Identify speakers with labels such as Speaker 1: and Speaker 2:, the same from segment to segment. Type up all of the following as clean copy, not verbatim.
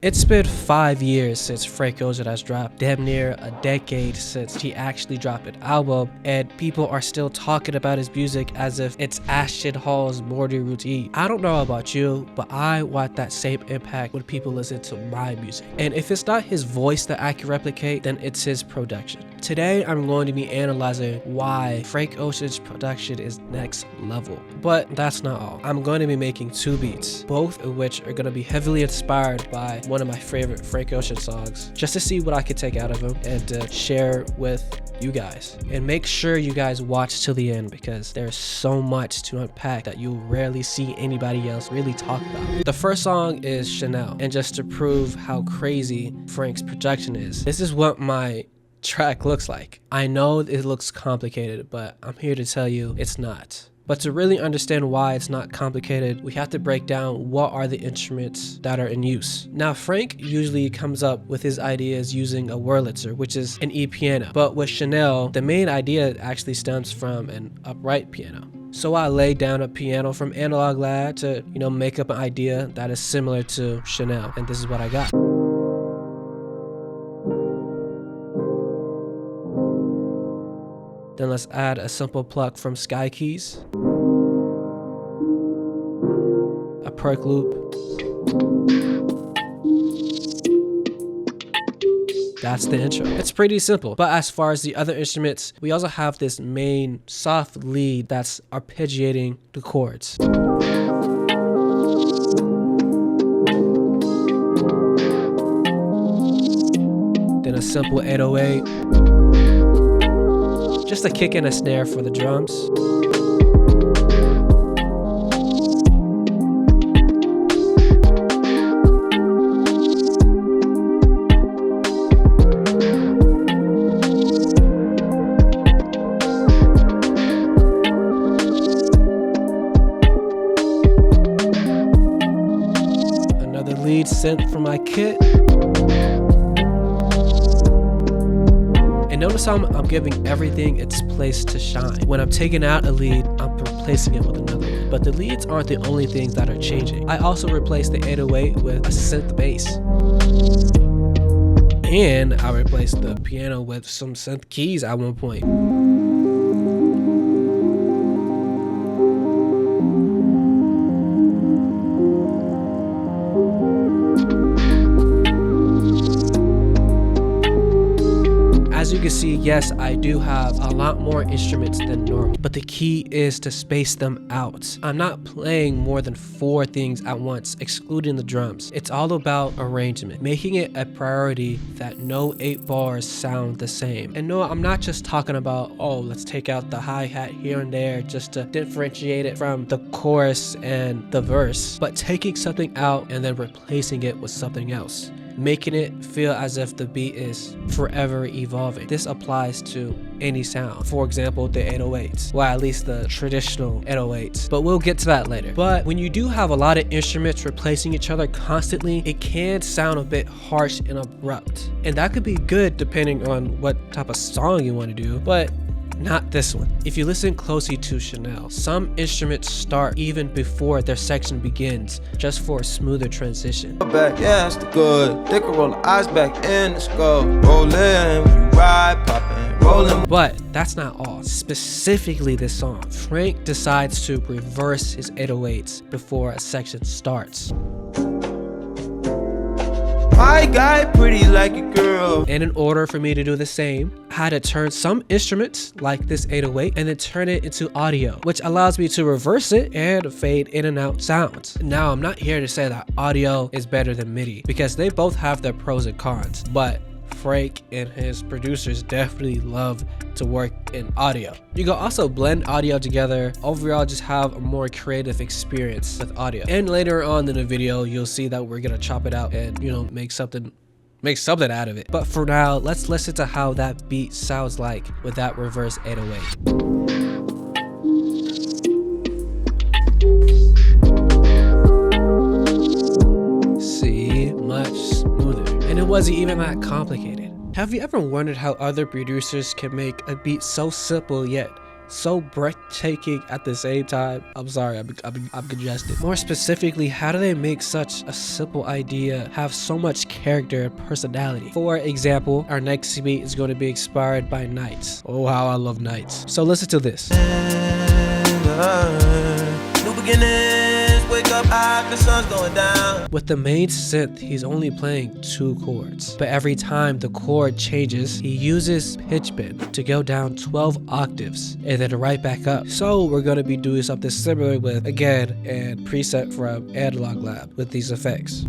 Speaker 1: It's been 5 years since Frank Ocaen has dropped, damn near a decade since he actually dropped an album, and people are still talking about his music as if it's Ashton Hall's morning routine. I don't know about you, but I want that same impact when people listen to my music. And if it's not his voice that I can replicate, then it's his production. Today, I'm going to be analyzing why Frank Ocean's production is next level. But that's not all. I'm going to be making 2 beats, both of which are going to be heavily inspired by one of my favorite Frank Ocean songs, just to see what I could take out of him and to share with you guys. And make sure you guys watch till the end, because there's so much to unpack that you'll rarely see anybody else really talk about. The first song is Chanel, and just to prove how crazy Frank's production is, this is what my track looks like. I know it looks complicated, but I'm here to tell you it's not. But to really understand why it's not complicated, we have to break down what are the instruments that are in use. Now, Frank usually comes up with his ideas using a Wurlitzer, which is an E-piano. But with Chanel, the main idea actually stems from an upright piano. So I laid down a piano from Analog Lab to, make up an idea that is similar to Chanel, and this is what I got. Then let's add a simple pluck from Sky Keys, a perk loop. That's the intro. It's pretty simple. But as far as the other instruments, we also have this main soft lead that's arpeggiating the chords. Then a simple 808. Just a kick and a snare for the drums. Another lead synth from my kit. And notice how I'm giving everything its place to shine. When I'm taking out a lead, I'm replacing it with another one. But the leads aren't the only things that are changing. I also replaced the 808 with a synth bass. And I replaced the piano with some synth keys at one point. As you can see, yes, I do have a lot more instruments than normal, but the key is to space them out. I'm not playing more than 4 things at once, excluding the drums. It's all about arrangement, making it a priority that no 8 bars sound the same. And no, I'm not just talking about, let's take out the hi-hat here and there just to differentiate it from the chorus and the verse, but taking something out and then replacing it with something else, making it feel as if the beat is forever evolving. This applies to any sound. For example, the 808s, well, at least the traditional 808s, but we'll get to that later. But when you do have a lot of instruments replacing each other constantly, it can sound a bit harsh and abrupt. And that could be good depending on what type of song you want to do, but not this one. If you listen closely to Chanel, some instruments start even before their section begins, just for a smoother transition.
Speaker 2: Back, yeah, that's the good. They can roll the eyes back in the skull. Rollin', when you ride, poppin', rollin'.
Speaker 1: But that's not all. Specifically this song, Frank decides to reverse his 808s before a section starts.
Speaker 2: My guy pretty like a girl.
Speaker 1: And in order for me to do the same, I had to turn some instruments like this 808 and then turn it into audio, which allows me to reverse it and fade in and out sounds. Now, I'm not here to say that audio is better than MIDI, because they both have their pros and cons, but Frank and his producers definitely love to work in audio. You can also blend audio together. Overall, just have a more creative experience with audio. And later on in the video, you'll see that we're gonna chop it out and, make something out of it. But for now, let's listen to how that beat sounds like with that reverse 808. See, much smoother. And it wasn't even that complicated. Have you ever wondered how other producers can make a beat so simple yet so breathtaking at the same time. I'm sorry, I'm congested. More specifically, how do they make such a simple idea have so much character and personality? For example, our next beat is going to be inspired by Nights. Oh, how I love Nights. So listen to this.
Speaker 2: New beginnings, wake up high, the sun's going down.
Speaker 1: With the main synth, he's only playing 2 chords, but every time the chord changes, he uses pitch bend to go down 12 octaves and then right back up. So we're going to be doing something similar with, again, a preset from Analog Lab with these effects.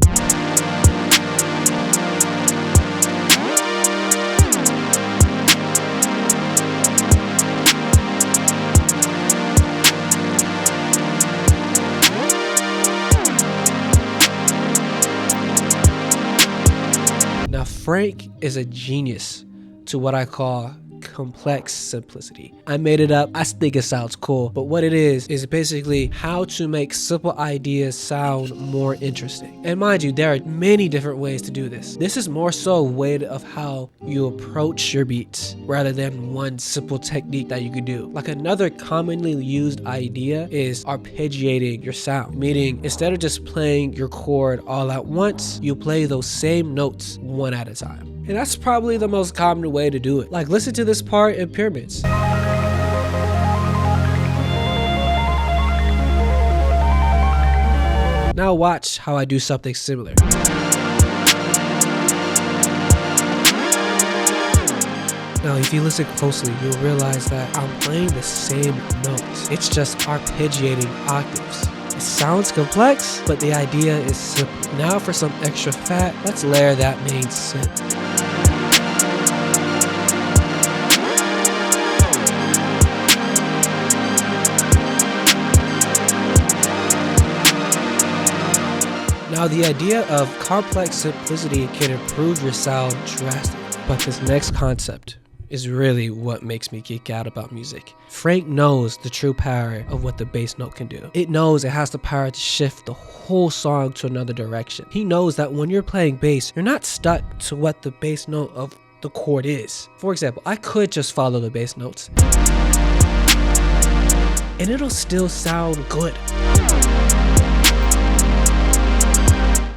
Speaker 1: Now, Frank is a genius to what I call complex simplicity. I made it up. I think it sounds cool, but what it is basically how to make simple ideas sound more interesting. And mind you, there are many different ways to do this. This is more so a way of how you approach your beats rather than one simple technique that you could do. Like another commonly used idea is arpeggiating your sound, meaning instead of just playing your chord all at once, you play those same notes one at a time. And that's probably the most common way to do it. Like, listen to this part in Pyramids. Now watch how I do something similar. Now, if you listen closely, you'll realize that I'm playing the same notes. It's just arpeggiating octaves. It sounds complex, but the idea is simple. Now for some extra fat, let's layer that main synth. Now, the idea of complex simplicity can improve your sound drastically, but this next concept is really what makes me geek out about music. Frank knows the true power of what the bass note can do. It knows it has the power to shift the whole song to another direction. He knows that when you're playing bass, you're not stuck to what the bass note of the chord is. For example, I could just follow the bass notes, and it'll still sound good.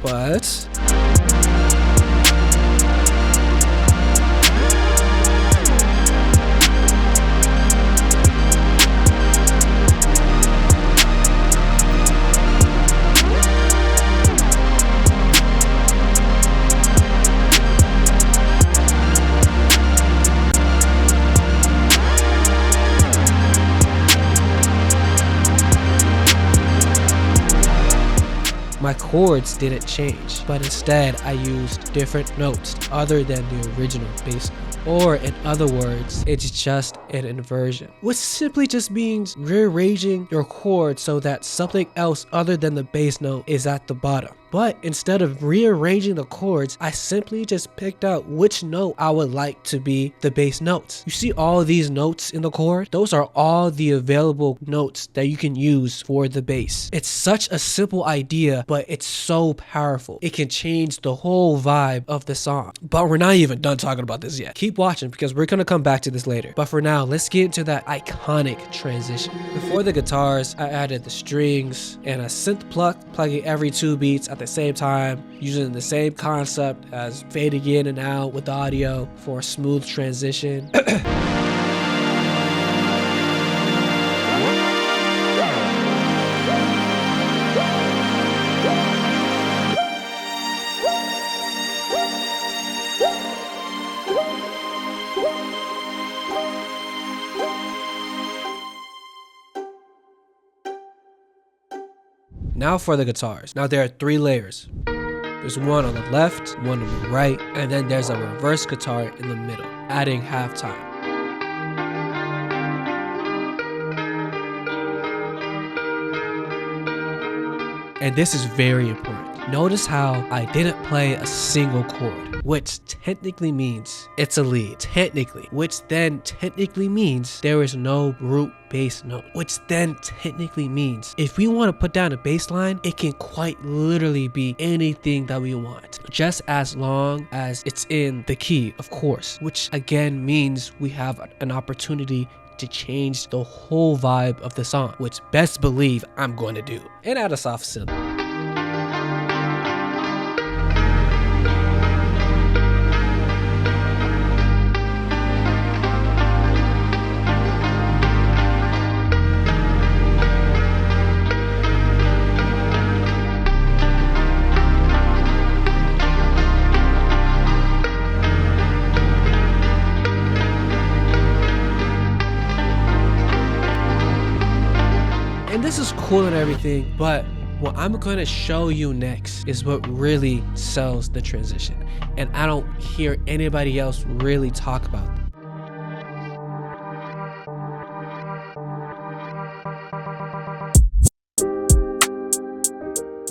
Speaker 1: But my chords didn't change, but instead I used different notes other than the original bass note. Or in other words, it's just an inversion, which simply just means rearranging your chord so that something else other than the bass note is at the bottom. But instead of rearranging the chords, I simply just picked out which note I would like to be the bass notes. You see all these notes in the chord? Those are all the available notes that you can use for the bass. It's such a simple idea, but it's so powerful. It can change the whole vibe of the song. But we're not even done talking about this yet. Keep watching because we're gonna come back to this later. But for now, let's get into that iconic transition. Before the guitars, I added the strings and a synth plugging every 2 beats at the same time, using the same concept as fading in and out with audio for a smooth transition. Now for the guitars. Now there are 3 layers. There's one on the left, one on the right, and then there's a reverse guitar in the middle, adding halftime. And this is very important. Notice how I didn't play a single chord, which technically means it's a lead, technically, which then technically means there is no root bass note, which then technically means if we want to put down a bass line, it can quite literally be anything that we want, just as long as it's in the key, of course, which again means we have an opportunity to change the whole vibe of the song, which best believe I'm going to do, and add a soft synth. And this is cool and everything, but what I'm going to show you next is what really sells the transition. And I don't hear anybody else really talk about it.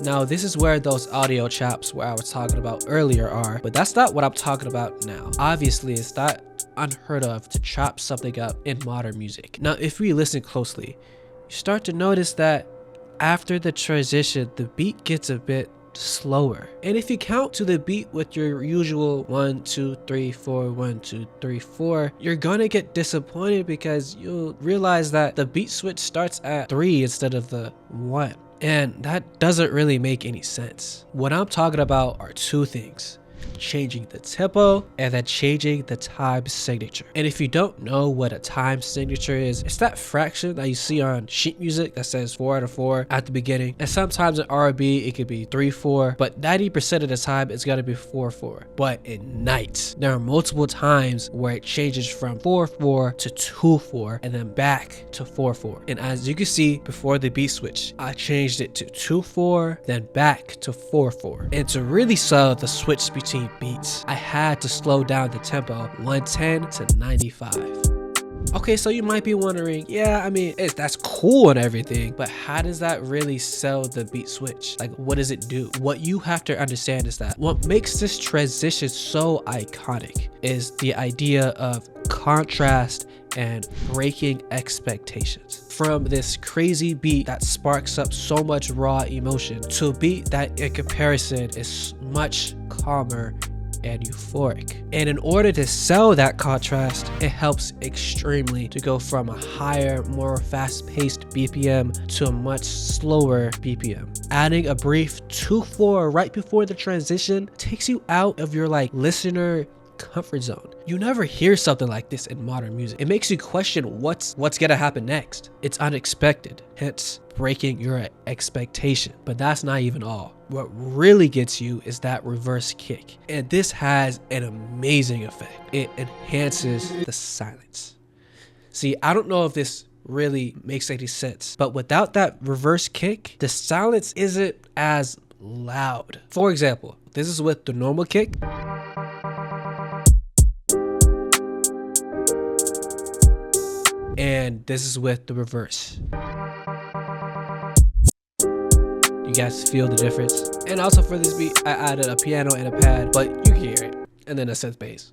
Speaker 1: Now, this is where those audio chops where I was talking about earlier are, but that's not what I'm talking about now. Obviously, it's not unheard of to chop something up in modern music. Now, if we listen closely, you start to notice that after the transition, the beat gets a bit slower. And if you count to the beat with your usual 1 2 3 4 1 2 3 4, you're gonna get disappointed because you'll realize that the beat switch starts at 3 instead of the 1. And that doesn't really make any sense. What I'm talking about are two things: changing the tempo and then changing the time signature. And if you don't know what a time signature is, it's that fraction that you see on sheet music that says 4 out of 4 at the beginning. And sometimes in R&B it could be 3/4, but 90% of the time it's gotta be 4/4. But in nights, there are multiple times where it changes from 4/4 to 2/4 and then back to 4/4. And as you can see before the beat switch, I changed it to 2/4 then back to 4/4. And to really sell the switch between beats, I had to slow down the tempo 110 to 95. Okay, so you might be wondering, yeah, I mean, that's cool and everything, but how does that really sell the beat switch? Like, what does it do? What you have to understand is that what makes this transition so iconic is the idea of contrast and breaking expectations. From this crazy beat that sparks up so much raw emotion to a beat that in comparison is much calmer and euphoric. And in order to sell that contrast, it helps extremely to go from a higher, more fast-paced BPM to a much slower BPM. Adding a brief 2/4 right before the transition takes you out of your listener comfort zone. You never hear something like this in modern music. It makes you question what's gonna happen next. It's unexpected, hence breaking your expectation. But that's not even all. What really gets you is that reverse kick. And this has an amazing effect. It enhances the silence. See, I don't know if this really makes any sense, but without that reverse kick, the silence isn't as loud. For example, this is with the normal kick. And this is with the reverse. You guys feel the difference? And also for this beat, I added a piano and a pad, but you can hear it. And then a synth bass.